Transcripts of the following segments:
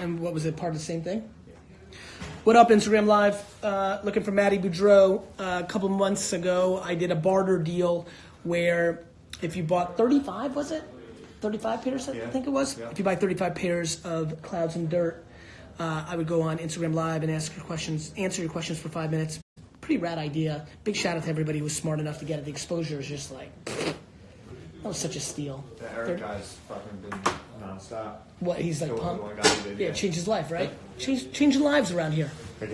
And what was it, part of the same thing? What up, Instagram Live? Looking for Maddie Boudreau. A couple months ago, I did a barter deal where if you bought 35, was it? 35 pairs, I think it was. Yeah. If you buy 35 pairs of Clouds and Dirt, I would go on Instagram Live and answer your questions for 5 minutes. Pretty rad idea. Big shout out to everybody who was smart enough to get it. The exposure is just like, that was such a steal. The Eric guy's fucking been nonstop. What, he's like pumped? Yeah, change his life, right? Change lives around here. I'm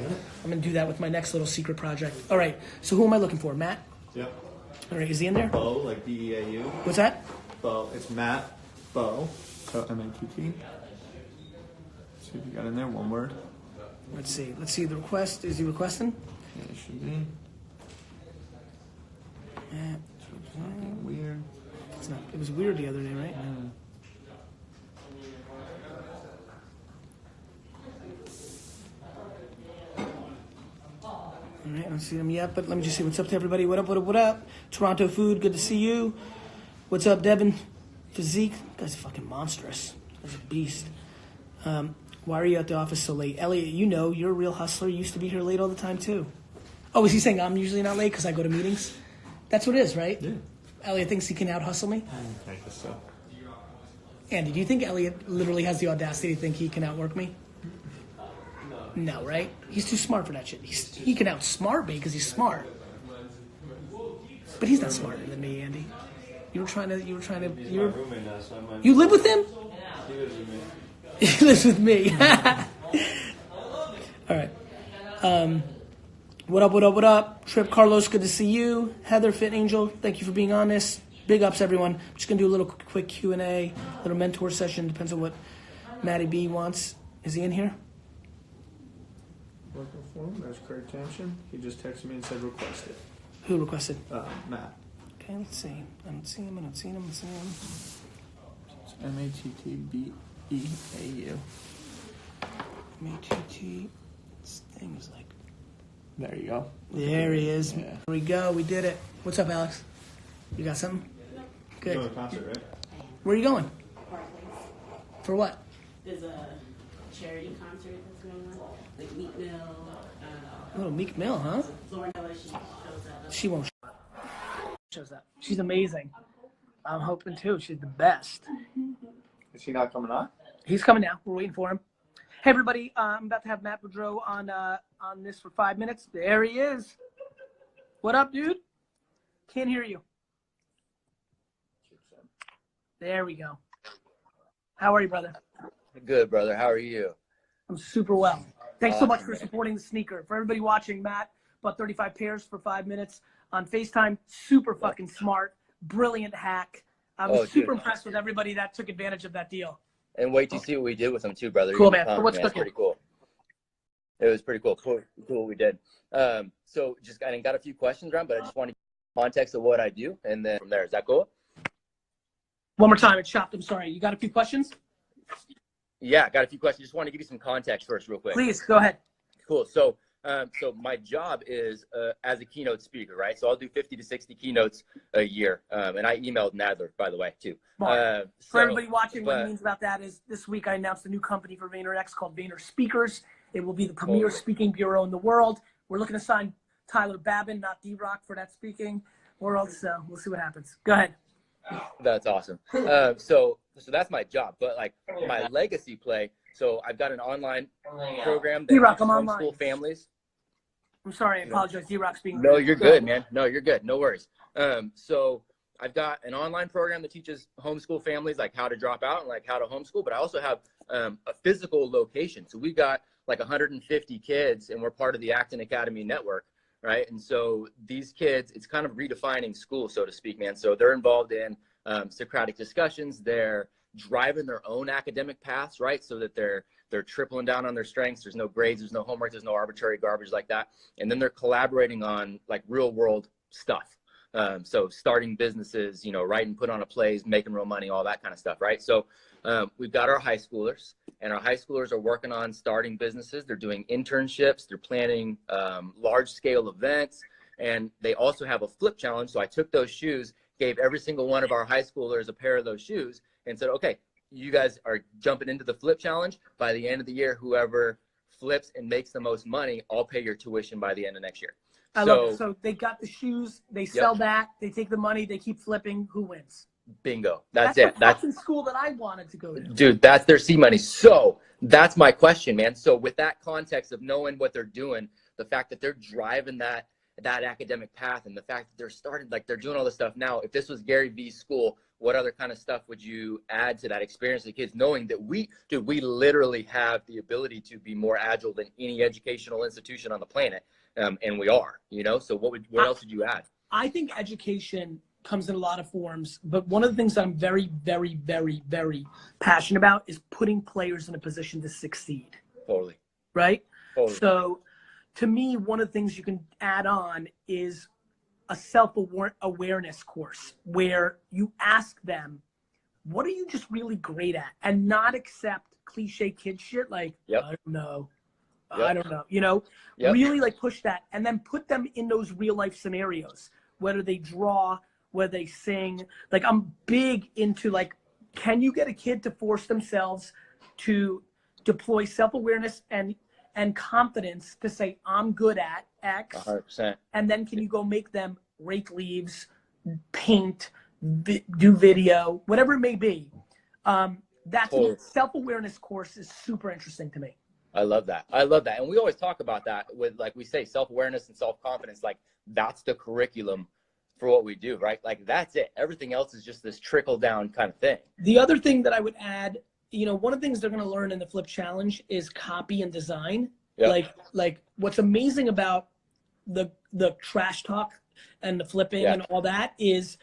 going to do that with my next little secret project. All right, so who am I looking for? Matt? Yep. All right, is he in there? Bo, like B-E-A-U. What's that? Bo. It's Matt Bo. So M-A-T-T. See if you got in there, one word. Let's see the request. Is he requesting? Yeah, it should be. Matt. Fucking weird. It's not. It was weird the other day, right? Yeah. All right, I don't see them yet, but let me just see what's up to everybody. What up, what up, what up? Toronto Food, good to see you. What's up, Devin? Physique, that guy's fucking monstrous. That's a beast. Why are you at the office so late? Elliot, you know, you're a real hustler. You used to be here late all the time, too. Oh, is he saying I'm usually not late because I go to meetings? That's what it is, right? Yeah. Elliot thinks he can out-hustle me? I guess so. Andy, do you think Elliot literally has the audacity to think he can outwork me? No, right? He's too smart for that shit. He can outsmart me because he's smart. But he's not smarter than me, Andy. You live with him? He lives with me. He lives with me. All right. What up, what up, what up? Trip Carlos, good to see you. Heather Fit Angel, thank you for being on this. Big ups, everyone. I'm just going to do a little quick Q&A, little mentor session. Depends on what Matty B wants. Is he in here? Working for him. There's Craig Tension. He just texted me and said request it. Who requested? Matt. Okay, let's see. I don't see him. It's M-A-T-T-B-E-A-U. M-A-T-T. This thing is like... There you go. There he is. Yeah. There we go. We did it. What's up, Alex? You got something? Good. You're going to the concert, right? Where are you going? Barclays. For what? There's a charity concert that's going on. Like Meek Mill. A little Meek Mill, huh? Lauren Miller, she shows up. She won't shows up. She's amazing. I'm hoping too. She's the best. Is he not coming on? He's coming now. We're waiting for him. Hey everybody, I'm about to have Matt Boudreau on this for 5 minutes. There he is. What up, dude? Can't hear you. There we go. How are you, brother? Good, brother. How are you? I'm super well. Thanks so much for supporting the sneaker. For everybody watching, Matt bought 35 pairs for 5 minutes on FaceTime. Super fucking smart. Brilliant hack. I was super impressed with everybody that took advantage of that deal. And wait to see what we did with them too, brother. Cool, man. So what's It's pretty cool. It was pretty cool. Cool what we did. So just I got a few questions around, but I just want to give context of what I do, and then from there, is that cool? One more time. It's chopped. I'm sorry. You got a few questions? Yeah, I got a few questions. Just want to give you some context first, real quick. Please, go ahead. Cool. So my job is as a keynote speaker, right? So I'll do 50 to 60 keynotes a year. And I emailed Nadler, by the way, too. For everybody watching, what it means about that is this week I announced a new company for VaynerX called Vayner Speakers. It will be the premier speaking bureau in the world. We're looking to sign Tyler Babin, not D-Rock, for that speaking world. So we'll see what happens. Go ahead. That's awesome. So that's my job. But like my legacy play, so I've got an online program that D-Rock, I'm homeschool online. families. I'm sorry, I apologize. D-Rock's being... No, you're good, man. No, you're good. No worries. So I've got an online program that teaches homeschool families like how to drop out and like how to homeschool, but I also have a physical location. So we got like 150 kids and we're part of the Acton Academy network, right? And so these kids, it's kind of redefining school, so to speak, man. So they're involved in Socratic discussions. They're driving their own academic paths, right? So that they're tripling down on their strengths. There's no grades, there's no homework, there's no arbitrary garbage like that. And then they're collaborating on like real world stuff. So starting businesses, you know, writing, put on a plays, making real money, all that kind of stuff, right? So we've got our high schoolers, and our high schoolers are working on starting businesses. They're doing internships, they're planning large scale events, and they also have a flip challenge. So I took those shoes, gave every single one of our high schoolers a pair of those shoes and said, okay, you guys are jumping into the flip challenge. By the end of the year, whoever flips and makes the most money, I'll pay your tuition by the end of next year. I love it. So they got the shoes, they sell that, they take the money, they keep flipping. Who wins? Bingo. That's it. That's the fucking school that I wanted to go to. Dude, that's their seed money. So that's my question, man. So with that context of knowing what they're doing, the fact that they're driving that academic path, and the fact that they're starting, like they're doing all this stuff now, if this was Gary Vee's school, what other kind of stuff would you add to that experience of the kids, knowing that we literally have the ability to be more agile than any educational institution on the planet, and we are, you know? So what else would you add? I think education comes in a lot of forms, but one of the things that I'm very, very, very, very passionate about is putting players in a position to succeed. Totally. Right? Totally. So to me, one of the things you can add on is a self-awareness course where you ask them, what are you just really great at? And not accept cliche kid shit like, I don't know. I don't know. You know, really like push that and then put them in those real life scenarios, whether they draw, whether they sing. Like I'm big into like, can you get a kid to force themselves to deploy self-awareness and confidence to say, I'm good at X. 100%. And then can you go make them rake leaves, paint, do video, whatever it may be. That's a self-awareness course is super interesting to me. I love that. I love that. And we always talk about that with, like we say, self-awareness and self-confidence. Like that's the curriculum for what we do, right? Like that's it. Everything else is just this trickle down kind of thing. The other thing that I would add, you know, one of the things they're going to learn in the Flip Challenge is copy and design. Yep. Like what's amazing about the trash talk and the flipping and all that is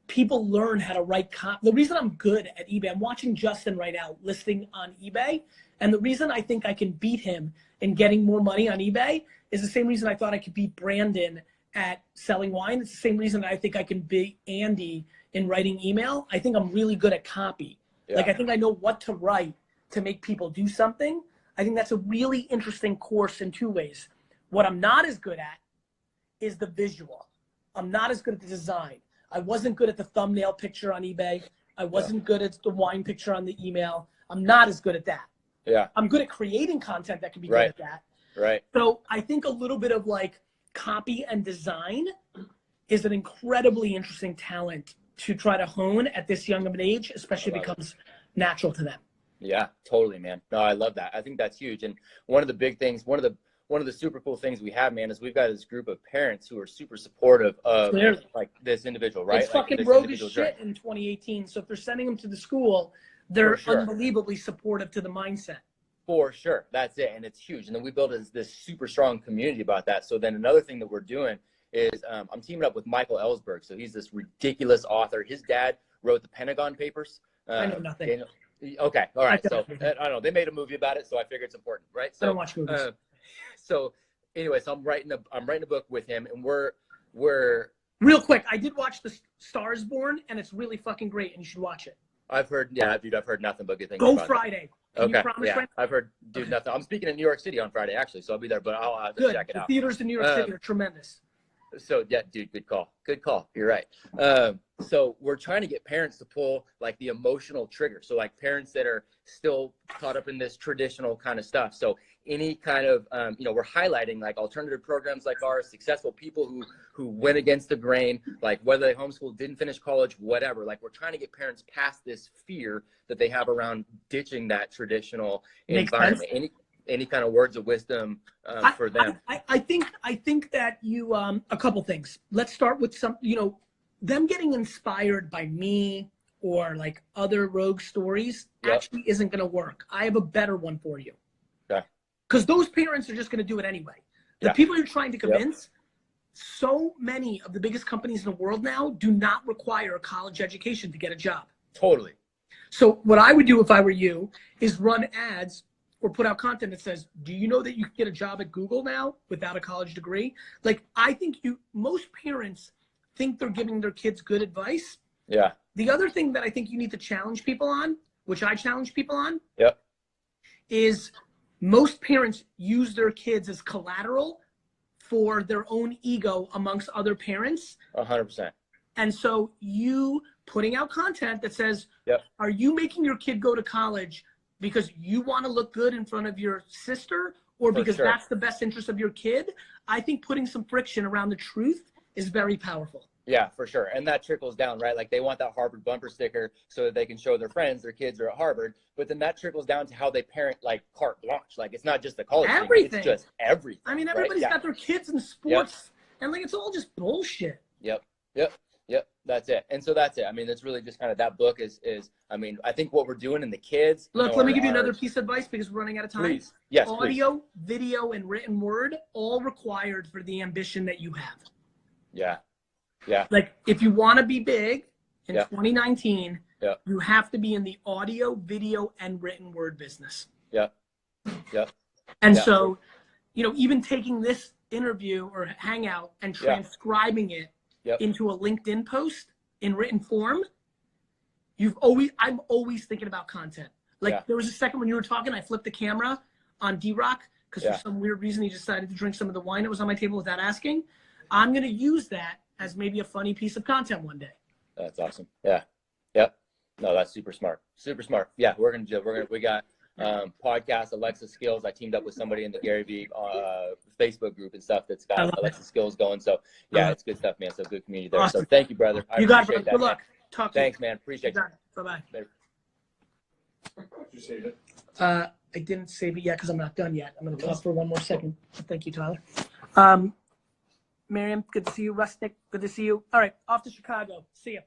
people learn how to write the reason I'm good at eBay, I'm watching Justin right now listing on eBay. And the reason I think I can beat him in getting more money on eBay is the same reason I thought I could beat Brandon at selling wine. It's the same reason I think I can beat Andy in writing email. I think I'm really good at copy. Yeah. Like I think I know what to write to make people do something. I think that's a really interesting course in two ways. What I'm not as good at is the visual. I'm not as good at the design. I wasn't good at the thumbnail picture on eBay. I wasn't good at the wine picture on the email. I'm not as good at that. Yeah. I'm good at creating content that can be good at that. Right. So I think a little bit of like copy and design is an incredibly interesting talent to try to hone at this young of an age, especially if it becomes natural to them. Yeah, totally, man. No, I love that. I think that's huge. And one of the big things, one of the super cool things we have, man, is we've got this group of parents who are super supportive of like this individual, right? It's like fucking rogue as shit in 2018. So if they're sending them to the school, they're unbelievably supportive to the mindset. For sure. That's it. And it's huge. And then we built this super strong community about that. So then another thing that we're doing is I'm teaming up with Michael Ellsberg. So he's this ridiculous author. His dad wrote the Pentagon Papers. I know nothing. Okay. All right. So I don't know. They made a movie about it. So I figure it's important, right? So, I don't watch movies. So anyway, so I'm writing a book with him, and we're real quick. I did watch The Stars Born, and it's really fucking great, and you should watch it. I've heard, dude, I've heard nothing but good things. Go about Friday. Can you promise Friday? I've heard, dude, nothing. I'm speaking in New York City on Friday, actually, so I'll be there, but I'll have to check it out. The theaters in New York City are tremendous. So yeah, dude, good call. Good call. You're right. So we're trying to get parents to pull like the emotional trigger. So like parents that are still caught up in this traditional kind of stuff. So any kind of, we're highlighting like alternative programs like ours, successful people who went against the grain, like whether they homeschooled, didn't finish college, whatever. Like we're trying to get parents past this fear that they have around ditching that traditional environment. Any kind of words of wisdom for them? I think that you a couple things. Let's start with some, them getting inspired by me or like other rogue stories actually isn't going to work. I have a better one for you. Okay. Because those parents are just going to do it anyway. The people you're trying to convince, so many of the biggest companies in the world now do not require a college education to get a job. Totally. So what I would do if I were you is run ads or put out content that says, do you know that you can get a job at Google now without a college degree? Like, I think most parents think they're giving their kids good advice. Yeah. The other thing that I think you need to challenge people on, which I challenge people on, is most parents use their kids as collateral for their own ego amongst other parents. 100%. And so you putting out content that says, Yep. are you making your kid go to college because you want to look good in front of your sister or because sure. that's the best interest of your kid? I think putting some friction around the truth is very powerful. Yeah, for sure. And that trickles down, right? Like they want that Harvard bumper sticker so that they can show their friends their kids are at Harvard. But then that trickles down to how they parent, like carte blanche. Like it's not just the college Everything. thing. It's just everything. I mean, right? everybody's Yeah. got their kids in sports and like, it's all just bullshit. Yep. That's it. And so that's it. I mean, it's really just kind of that book is, I mean, I think what we're doing in the kids. Look, let me give you another piece of advice because we're running out of time. Please. Yes, Audio, video, and written word, all required for the ambition that you have. Yeah. Like if you want to be big in Yeah. 2019, Yeah. you have to be in the audio, video, and written word business. Yep. And Yeah. so, you know, even taking this interview or hangout and transcribing it into a LinkedIn post in written form, I'm always thinking about content. Like there was a second when you were talking, I flipped the camera on D-Rock because for some weird reason he decided to drink some of the wine that was on my table without asking. I'm going to use that as maybe a funny piece of content one day. That's awesome. Yeah. Yep. No, that's super smart. Yeah. We got podcast Alexa skills. I teamed up with somebody in the Gary Vee Facebook group and stuff that's got Alexa skills going. So yeah, it's good stuff, man. So good community there. Awesome. So thank you, brother. I You got it, appreciate brother. Good that, luck. man. Talk to Thanks, you. man. Appreciate You you. got it. Bye-bye. Did you save it? I didn't save it yet because I'm not done yet. I'm going to talk for one more second. Thank you, Tyler. Miriam, good to see you. Rustic, good to see you. All right, off to Chicago. See ya.